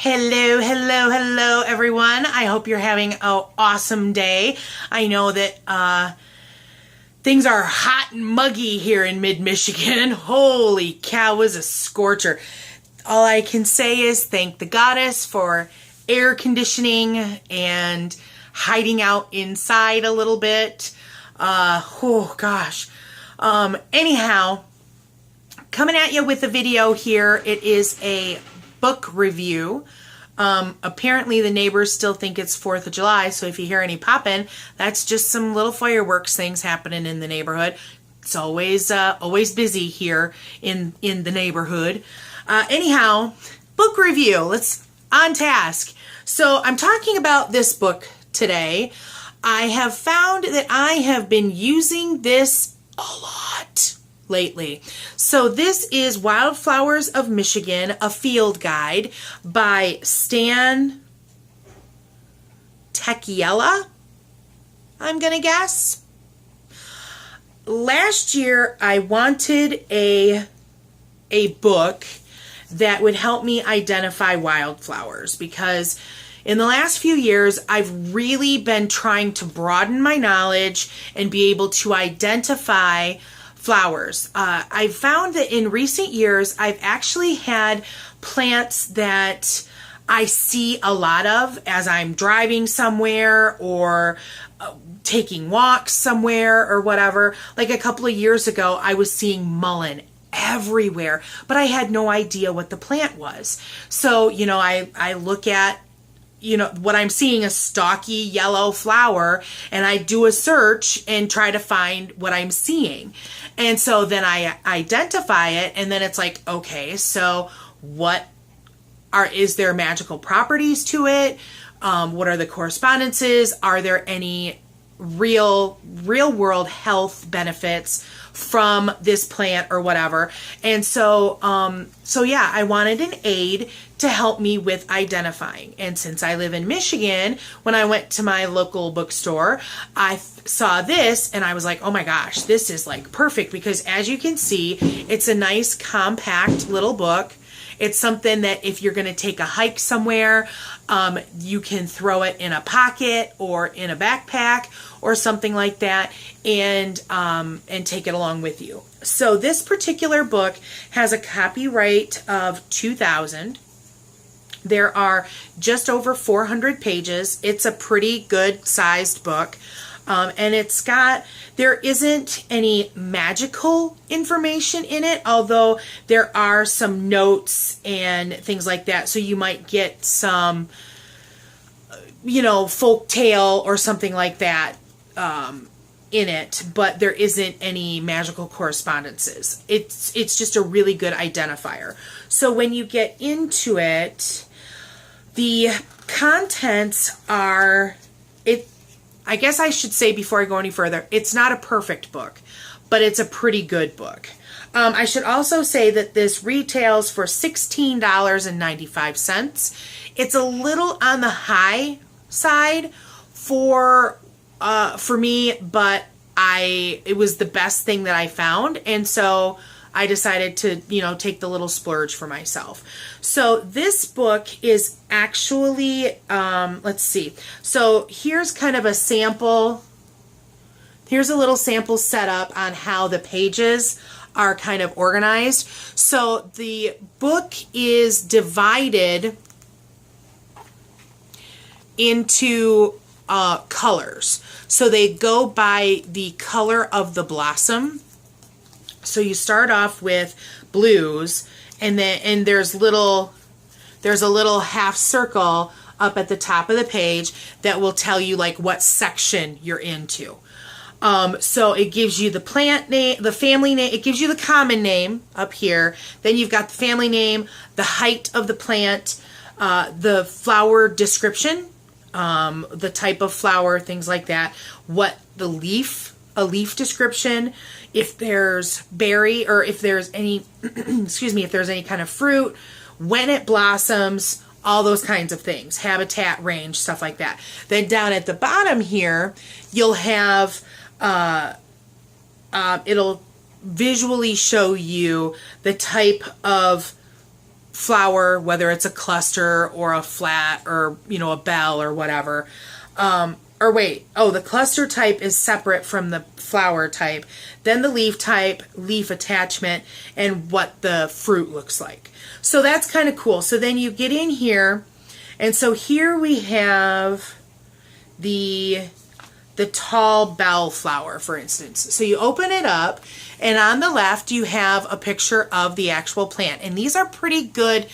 Hello, everyone. I hope you're having an awesome day. I know that things are hot and muggy here in mid-Michigan. Holy cow, it was a scorcher. All I can say is thank the goddess for air conditioning and hiding out inside a little bit. Oh gosh. Anyhow, coming at you with a video here. It is a book review. Apparently the neighbors still think it's 4th of July, so if you hear any popping, that's just some little fireworks things happening in the neighborhood. It's always busy here in the neighborhood. Anyhow, book review. Let's on task. So I'm talking about this book today. I have found that I have been using this a lot lately. So this is Wildflowers of Michigan, a field guide by Stan Tekiela, I'm gonna guess. Last year I wanted a book that would help me identify wildflowers, because in the last few years I've really been trying to broaden my knowledge and be able to identify flowers. I've found that in recent years I've actually had plants that I see a lot of as I'm driving somewhere or taking walks somewhere or whatever. Like a couple of years ago I was seeing mullein everywhere, but I had no idea what the plant was. So, I look at what I'm seeing, a stalky yellow flower, and I do a search and try to find what I'm seeing. And so then I identify it, and then it's like, okay, so is there magical properties to it? What are the correspondences? Are there any real world health benefits from this plant or whatever? And so yeah, I wanted an aid to help me with identifying. And since I live in Michigan, when I went to my local bookstore, I saw this and I was like, oh my gosh, this is like perfect, because as you can see, it's a nice compact little book. It's something that if you're going to take a hike somewhere, you can throw it in a pocket or in a backpack or something like that, and take it along with you. So this particular book has a copyright of 2000. There are just over 400 pages. It's a pretty good sized book. And there isn't any magical information in it, although there are some notes and things like that. So you might get some, folk tale or something like that in it, but there isn't any magical correspondences. It's just a really good identifier. So when you get into it, the contents are, I guess I should say before I go any further, it's not a perfect book, but it's a pretty good book. I should also say that this retails for $16.95. It's a little on the high side for me, but it was the best thing that I found, and so I decided to, take the little splurge for myself. So this book is actually, let's see. So here's kind of a sample. Here's a little sample setup on how the pages are kind of organized. So the book is divided into colors. So they go by the color of the blossom. So you start off with blues, and there's a little half circle up at the top of the page that will tell you like what section you're into. So it gives you the plant name, the family name, it gives you the common name up here. Then you've got the family name, the height of the plant, the flower description, the type of flower, things like that, a leaf description, if there's berry, or if there's any, if there's any kind of fruit, when it blossoms, all those kinds of things, habitat, range, stuff like that. Then down at the bottom here, you'll have, it'll visually show you the type of flower, whether it's a cluster or a flat or, you know, a bell or whatever. The cluster type is separate from the flower type. Then the leaf type, leaf attachment, and what the fruit looks like. So that's kind of cool. So then you get in here, and so here we have the tall bell flower, for instance. So you open it up, and on the left you have a picture of the actual plant. And these are pretty good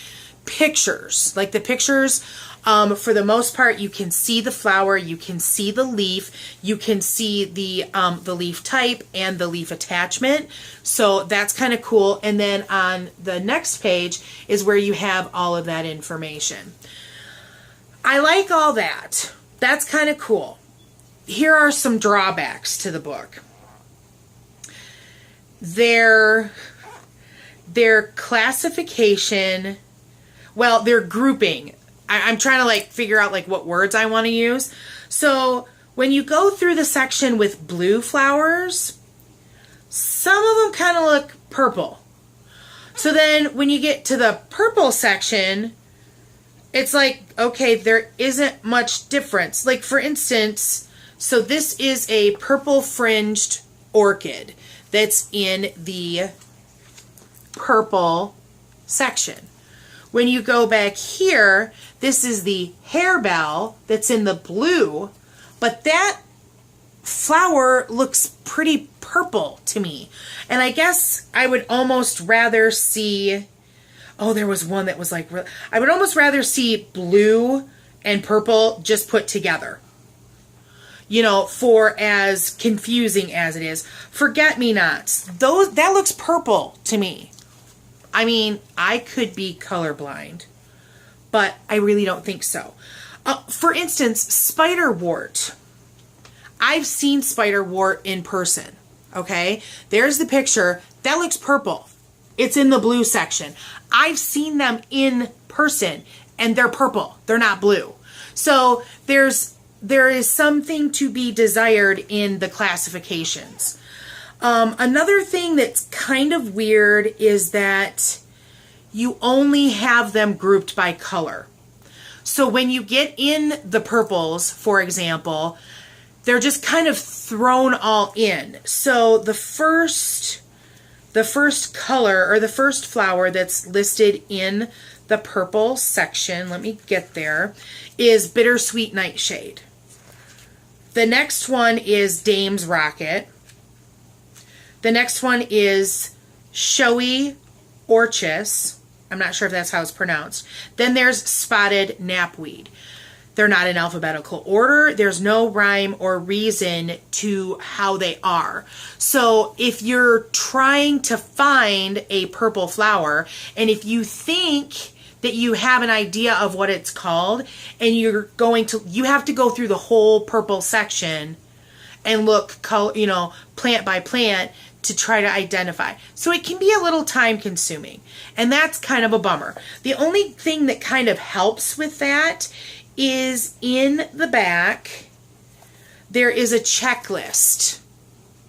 pictures. Like the pictures, for the most part, you can see the flower, you can see the leaf, you can see the leaf type and the leaf attachment. So that's kind of cool. And then on the next page is where you have all of that information. I like all that. That's kind of cool. Here are some drawbacks to the book. Their classification, well, their grouping. I'm trying to like figure out like what words I want to use. So when you go through the section with blue flowers, some of them kind of look purple. So then when you get to the purple section, it's like, okay, there isn't much difference. Like for instance, so this is a purple fringed orchid that's in the purple section. When you go back here, this is the harebell that's in the blue, but that flower looks pretty purple to me. And I guess I would almost rather see, oh, there was one that was like, I would almost rather see blue and purple just put together. You know, for as confusing as it is. Forget-me-nots. That looks purple to me. I mean, I could be colorblind, but I really don't think so. For instance, spiderwort. I've seen spiderwort in person, okay? There's the picture. That looks purple. It's in the blue section. I've seen them in person, and they're purple. They're not blue. So there is something to be desired in the classifications. Another thing that's kind of weird is that you only have them grouped by color. So when you get in the purples, for example, they're just kind of thrown all in. So the first color or the first flower that's listed in the purple section, let me get there, is Bittersweet Nightshade. The next one is Dame's Rocket. The next one is Showy Orchis. I'm not sure if that's how it's pronounced. Then there's Spotted Knapweed. They're not in alphabetical order. There's no rhyme or reason to how they are. So if you're trying to find a purple flower, and if you think that you have an idea of what it's called, and you have to go through the whole purple section and look, plant by plant to try to identify. So it can be a little time consuming, and that's kind of a bummer. The only thing that kind of helps with that is in the back, there is a checklist.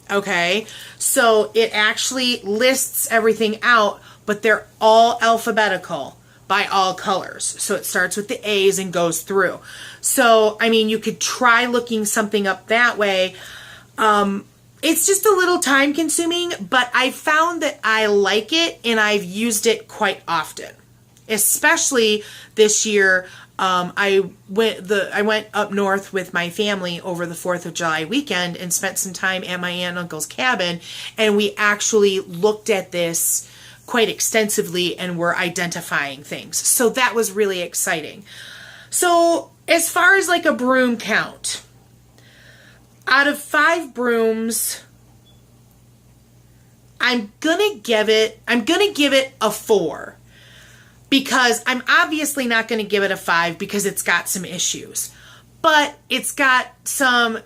Okay, so it actually lists everything out, but they're all alphabetical by all colors. So it starts with the A's and goes through. So, I mean, you could try looking something up that way. It's just a little time consuming, but I found that I like it and I've used it quite often. Especially this year, I went up north with my family over the 4th of July weekend and spent some time at my aunt and uncle's cabin, and we actually looked at this quite extensively and were identifying things. So that was really exciting. So as far as like a broom count, out of 5 brooms, I'm gonna give it a 4. Because I'm obviously not going to give it a 5 because it's got some issues. But it's got some...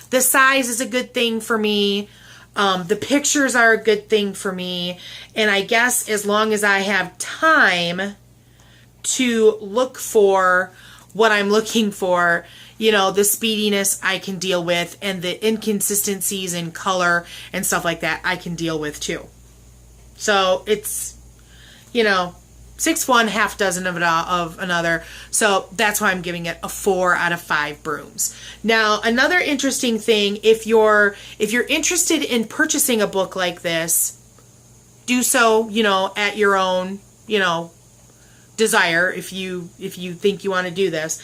The size is a good thing for me. The pictures are a good thing for me. And I guess as long as I have time to look for what I'm looking for, the speediness I can deal with, and the inconsistencies in color and stuff like that I can deal with too. So it's you know, 6 one, half dozen of another. So that's why I'm giving it a 4 out of 5 brooms. Now, another interesting thing, if you're interested in purchasing a book like this, do so, you know, at your own, you know, desire if you think you want to do this.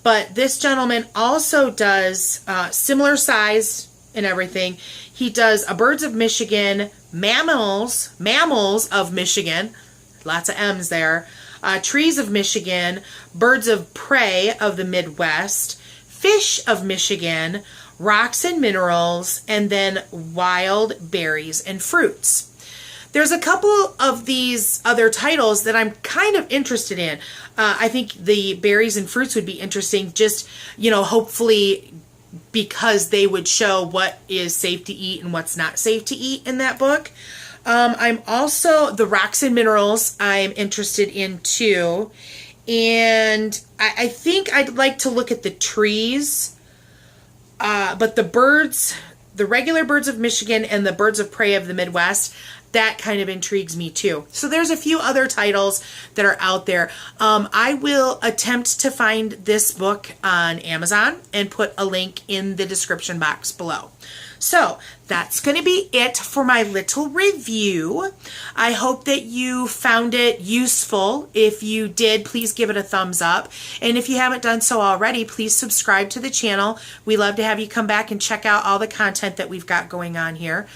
But this gentleman also does similar size and everything. He does a Birds of Michigan, Mammals of Michigan, lots of M's there, Trees of Michigan, Birds of Prey of the Midwest, Fish of Michigan, Rocks and Minerals, and then Wild Berries and Fruits. There's a couple of these other titles that I'm kind of interested in. I think the berries and fruits would be interesting, just, you know, hopefully because they would show what is safe to eat and what's not safe to eat in that book. I'm also, the Rocks and Minerals I'm interested in too. And I think I'd like to look at the trees. But the birds, the regular Birds of Michigan and the Birds of Prey of the Midwest, that kind of intrigues me too. So there's a few other titles that are out there. I will attempt to find this book on Amazon and put a link in the description box below. So that's going to be it for my little review. I hope that you found it useful. If you did, please give it a thumbs up. And if you haven't done so already, please subscribe to the channel. We love to have you come back and check out all the content that we've got going on here.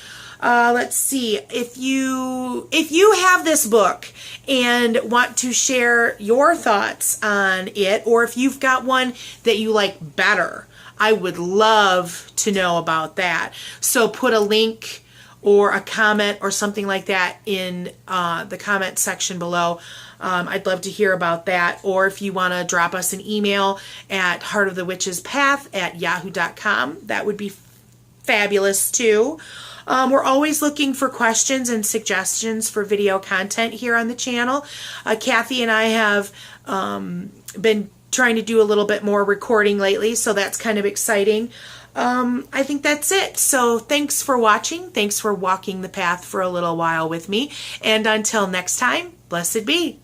Let's see, if you have this book and want to share your thoughts on it, or if you've got one that you like better, I would love to know about that. So put a link or a comment or something like that in the comment section below. I'd love to hear about that. Or if you want to drop us an email at heartofthewitchespath@yahoo.com, that would be fabulous too. We're always looking for questions and suggestions for video content here on the channel. Kathy and I have been trying to do a little bit more recording lately, so that's kind of exciting. I think that's it. So thanks for watching. Thanks for walking the path for a little while with me. And until next time, blessed be.